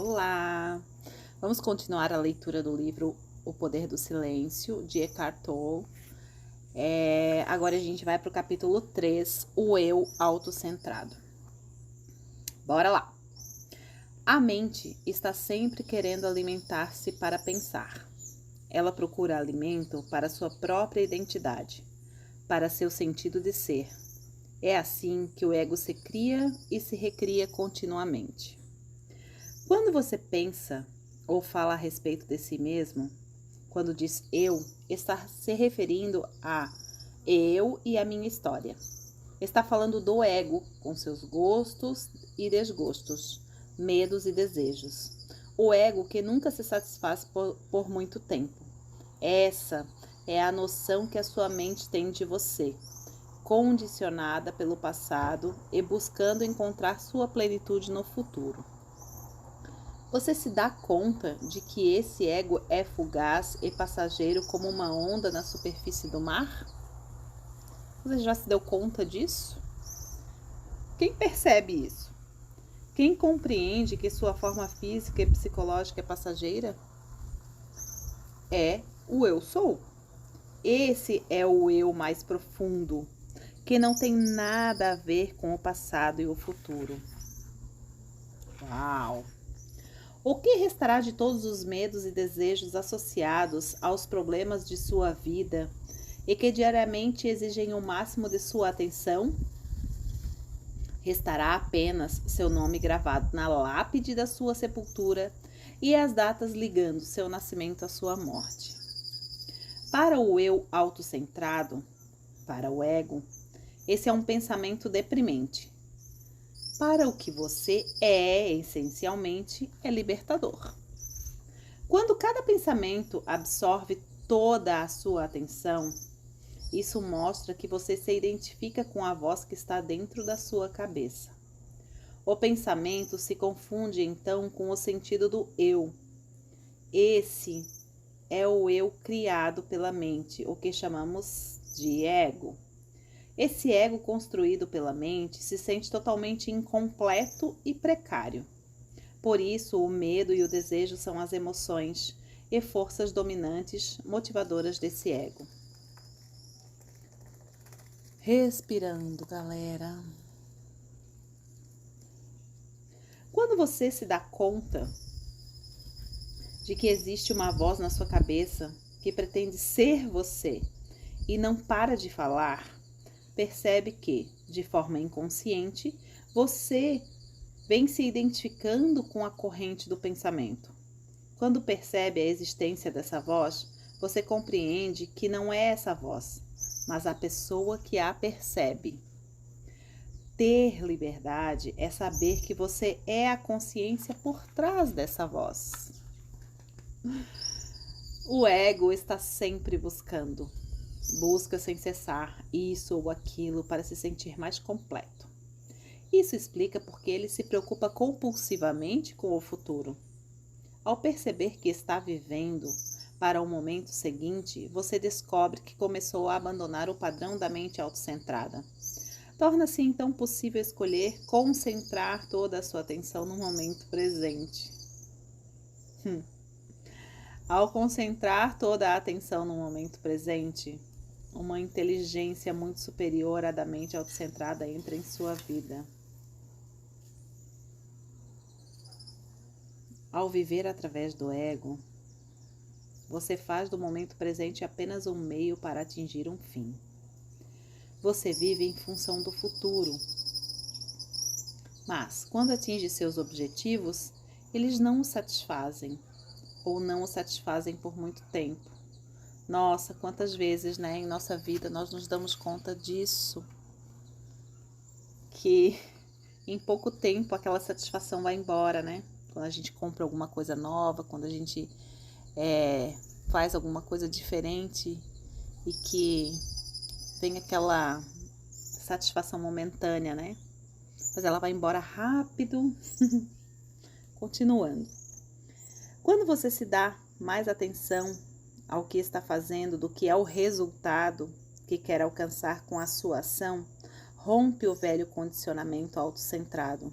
Olá! Vamos continuar a leitura do livro O Poder do Silêncio, de Eckhart Tolle. Agora a gente vai para o capítulo 3, o Eu autocentrado. Bora lá! A mente está sempre querendo alimentar-se para pensar. Ela procura alimento para sua própria identidade, para seu sentido de ser. É assim que o ego se cria e se recria continuamente. Quando você pensa ou fala a respeito de si mesmo, quando diz eu, está se referindo a eu e a minha história. Está falando do ego, com seus gostos e desgostos, medos e desejos. O ego que nunca se satisfaz por muito tempo. Essa é a noção que a sua mente tem de você, condicionada pelo passado e buscando encontrar sua plenitude no futuro. Você se dá conta de que esse ego é fugaz e passageiro como uma onda na superfície do mar? Você já se deu conta disso? Quem percebe isso? Quem compreende que sua forma física e psicológica é passageira? É o eu sou. Esse é o eu mais profundo, que não tem nada a ver com o passado e o futuro. Uau! O que restará de todos os medos e desejos associados aos problemas de sua vida e que diariamente exigem o máximo de sua atenção? Restará apenas seu nome gravado na lápide da sua sepultura e as datas ligando seu nascimento à sua morte. Para o eu autocentrado, para o ego, esse é um pensamento deprimente. Para o que você é, essencialmente, é libertador. Quando cada pensamento absorve toda a sua atenção, isso mostra que você se identifica com a voz que está dentro da sua cabeça. O pensamento se confunde então com o sentido do eu. Esse é o eu criado pela mente, o que chamamos de ego. Esse ego construído pela mente se sente totalmente incompleto e precário. Por isso, o medo e o desejo são as emoções e forças dominantes motivadoras desse ego. Respirando, galera. Quando você se dá conta de que existe uma voz na sua cabeça que pretende ser você e não para de falar, percebe que, de forma inconsciente, você vem se identificando com a corrente do pensamento. Quando percebe a existência dessa voz, você compreende que não é essa voz, mas a pessoa que a percebe. Ter liberdade é saber que você é a consciência por trás dessa voz. O ego está sempre buscando. Busca sem cessar isso ou aquilo para se sentir mais completo. Isso explica porque ele se preocupa compulsivamente com o futuro. Ao perceber que está vivendo para o momento seguinte, você descobre que começou a abandonar o padrão da mente autocentrada. Torna-se então possível escolher concentrar toda a sua atenção no momento presente. Ao concentrar toda a atenção no momento presente, uma inteligência muito superior à da mente autocentrada entra em sua vida. Ao viver através do ego, você faz do momento presente apenas um meio para atingir um fim. Você vive em função do futuro. Mas, quando atinge seus objetivos, eles não o satisfazem, ou não o satisfazem por muito tempo. Nossa, quantas vezes, em nossa vida nós nos damos conta disso, que em pouco tempo aquela satisfação vai embora, Quando a gente compra alguma coisa nova, quando a gente faz alguma coisa diferente e que vem aquela satisfação momentânea, Mas ela vai embora rápido. Continuando. Quando você se dá mais atenção ao que está fazendo do que ao resultado que quer alcançar com a sua ação, rompe o velho condicionamento autocentrado.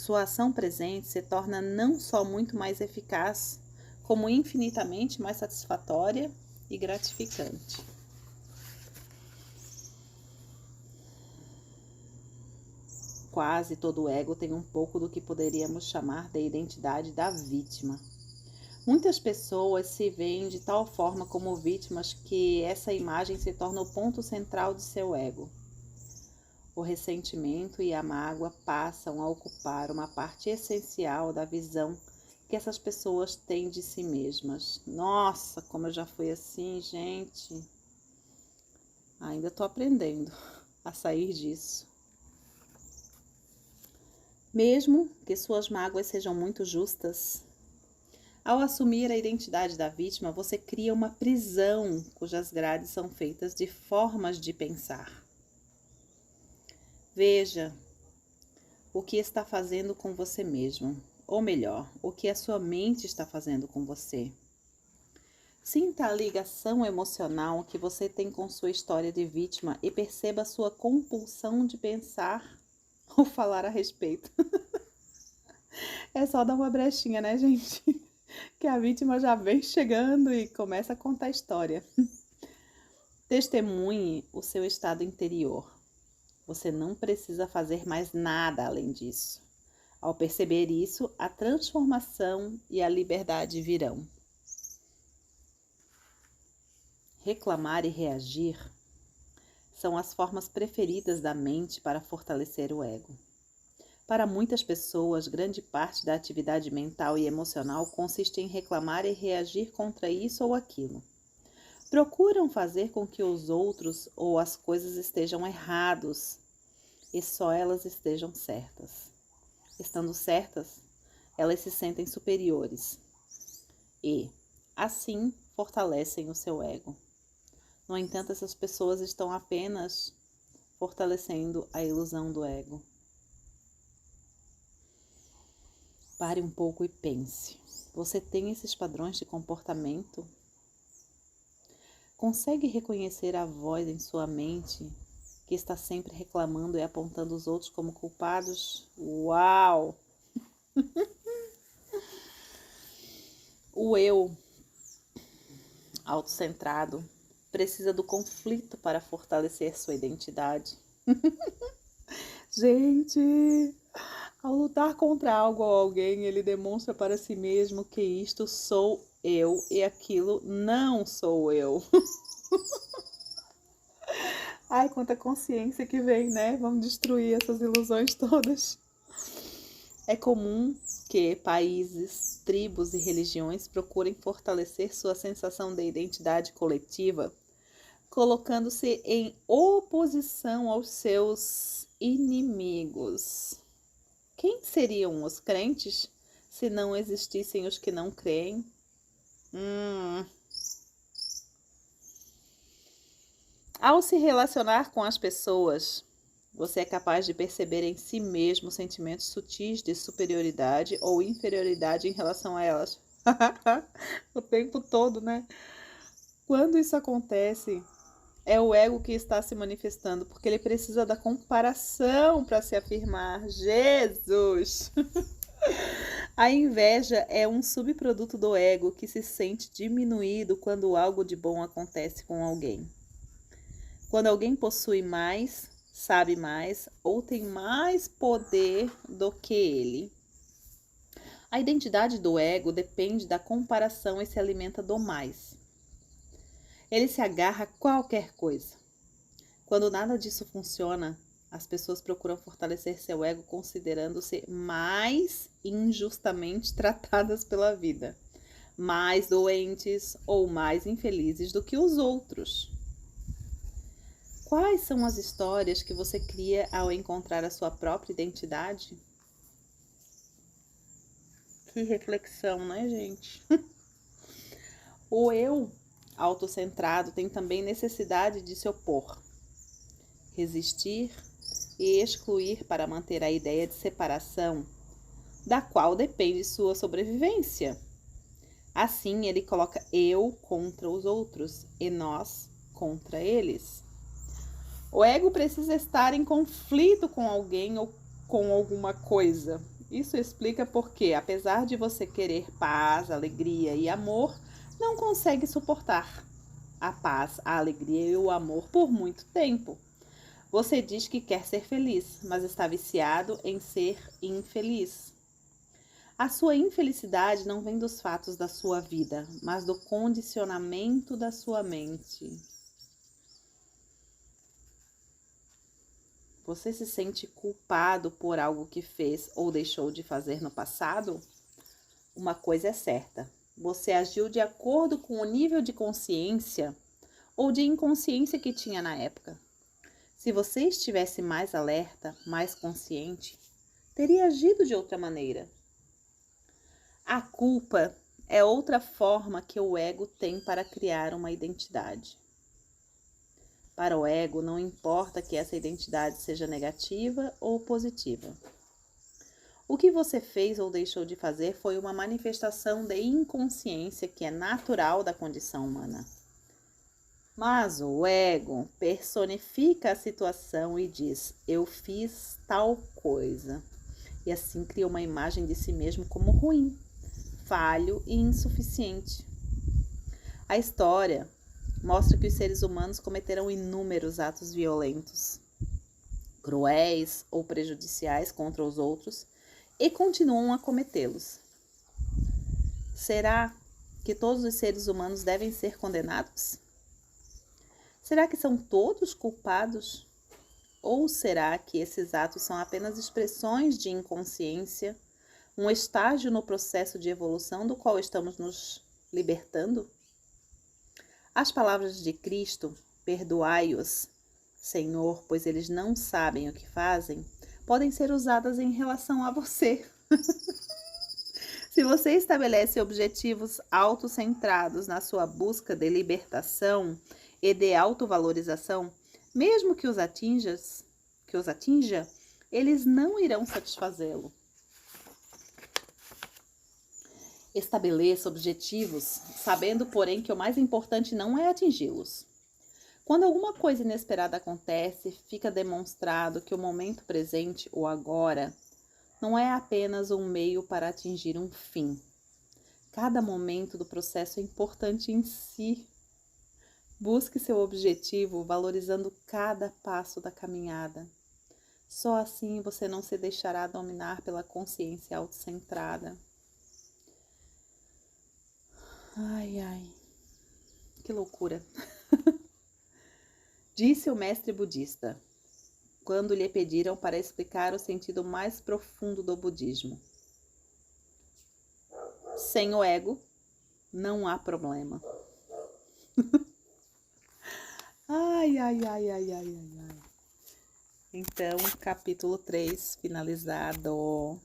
Sua ação presente se torna não só muito mais eficaz, como infinitamente mais satisfatória e gratificante. Quase todo ego tem um pouco do que poderíamos chamar de identidade da vítima. Muitas pessoas se veem de tal forma como vítimas que essa imagem se torna o ponto central de seu ego. O ressentimento e a mágoa passam a ocupar uma parte essencial da visão que essas pessoas têm de si mesmas. Nossa, como eu já fui assim, gente. Ainda estou aprendendo a sair disso. Mesmo que suas mágoas sejam muito justas, ao assumir a identidade da vítima, você cria uma prisão cujas grades são feitas de formas de pensar. Veja o que está fazendo com você mesmo, ou melhor, o que a sua mente está fazendo com você. Sinta a ligação emocional que você tem com sua história de vítima e perceba a sua compulsão de pensar ou falar a respeito. É só dar uma brechinha, né, gente? Que a vítima já vem chegando e começa a contar a história. Testemunhe o seu estado interior. Você não precisa fazer mais nada além disso. Ao perceber isso, a transformação e a liberdade virão. Reclamar e reagir são as formas preferidas da mente para fortalecer o ego. Para muitas pessoas, grande parte da atividade mental e emocional consiste em reclamar e reagir contra isso ou aquilo. Procuram fazer com que os outros ou as coisas estejam errados e só elas estejam certas. Estando certas, elas se sentem superiores e, assim, fortalecem o seu ego. No entanto, essas pessoas estão apenas fortalecendo a ilusão do ego. Pare um pouco e pense. Você tem esses padrões de comportamento? Consegue reconhecer a voz em sua mente que está sempre reclamando e apontando os outros como culpados? Uau! O eu autocentrado precisa do conflito para fortalecer sua identidade. Gente, ao lutar contra algo ou alguém, ele demonstra para si mesmo que isto sou eu e aquilo não sou eu. Ai, quanta consciência que vem, né? Vamos destruir essas ilusões todas. É comum que países, tribos e religiões procurem fortalecer sua sensação de identidade coletiva, colocando-se em oposição aos seus inimigos. Quem seriam os crentes se não existissem os que não creem? Ao se relacionar com as pessoas, você é capaz de perceber em si mesmo sentimentos sutis de superioridade ou inferioridade em relação a elas. O tempo todo, né? Quando isso acontece, é o ego que está se manifestando, porque ele precisa da comparação para se afirmar. Jesus! A inveja é um subproduto do ego que se sente diminuído quando algo de bom acontece com alguém. Quando alguém possui mais, sabe mais ou tem mais poder do que ele. A identidade do ego depende da comparação e se alimenta do mais. Ele se agarra a qualquer coisa. Quando nada disso funciona, as pessoas procuram fortalecer seu ego considerando-se mais injustamente tratadas pela vida, mais doentes ou mais infelizes do que os outros. Quais são as histórias que você cria ao encontrar a sua própria identidade? Que reflexão, né, gente? O eu autocentrado tem também necessidade de se opor, resistir e excluir para manter a ideia de separação, da qual depende sua sobrevivência. Assim, ele coloca eu contra os outros e nós contra eles. O ego precisa estar em conflito com alguém ou com alguma coisa. Isso explica porque, apesar de você querer paz, alegria e amor, não consegue suportar a paz, a alegria e o amor por muito tempo. Você diz que quer ser feliz, mas está viciado em ser infeliz. A sua infelicidade não vem dos fatos da sua vida, mas do condicionamento da sua mente. Você se sente culpado por algo que fez ou deixou de fazer no passado? Uma coisa é certa: você agiu de acordo com o nível de consciência ou de inconsciência que tinha na época. Se você estivesse mais alerta, mais consciente, teria agido de outra maneira. A culpa é outra forma que o ego tem para criar uma identidade. Para o ego, não importa que essa identidade seja negativa ou positiva. O que você fez ou deixou de fazer foi uma manifestação de inconsciência que é natural da condição humana. Mas o ego personifica a situação e diz: eu fiz tal coisa. E assim cria uma imagem de si mesmo como ruim, falho e insuficiente. A história mostra que os seres humanos cometeram inúmeros atos violentos, cruéis ou prejudiciais contra os outros e continuam a cometê-los. Será que todos os seres humanos devem ser condenados? Será que são todos culpados? Ou será que esses atos são apenas expressões de inconsciência, um estágio no processo de evolução do qual estamos nos libertando? As palavras de Cristo, perdoai-os, Senhor, pois eles não sabem o que fazem, podem ser usadas em relação a você. Se você estabelece objetivos autocentrados na sua busca de libertação e de autovalorização, mesmo que os atinja, eles não irão satisfazê-lo. Estabeleça objetivos, sabendo, porém, que o mais importante não é atingi-los. Quando alguma coisa inesperada acontece, fica demonstrado que o momento presente, o agora, não é apenas um meio para atingir um fim. Cada momento do processo é importante em si. Busque seu objetivo valorizando cada passo da caminhada. Só assim você não se deixará dominar pela consciência autocentrada. Ai, ai, que loucura. Disse o mestre budista, quando lhe pediram para explicar o sentido mais profundo do budismo. Sem o ego, não há problema. Ai, ai, ai, ai, ai, ai, ai. Então, capítulo 3 finalizado.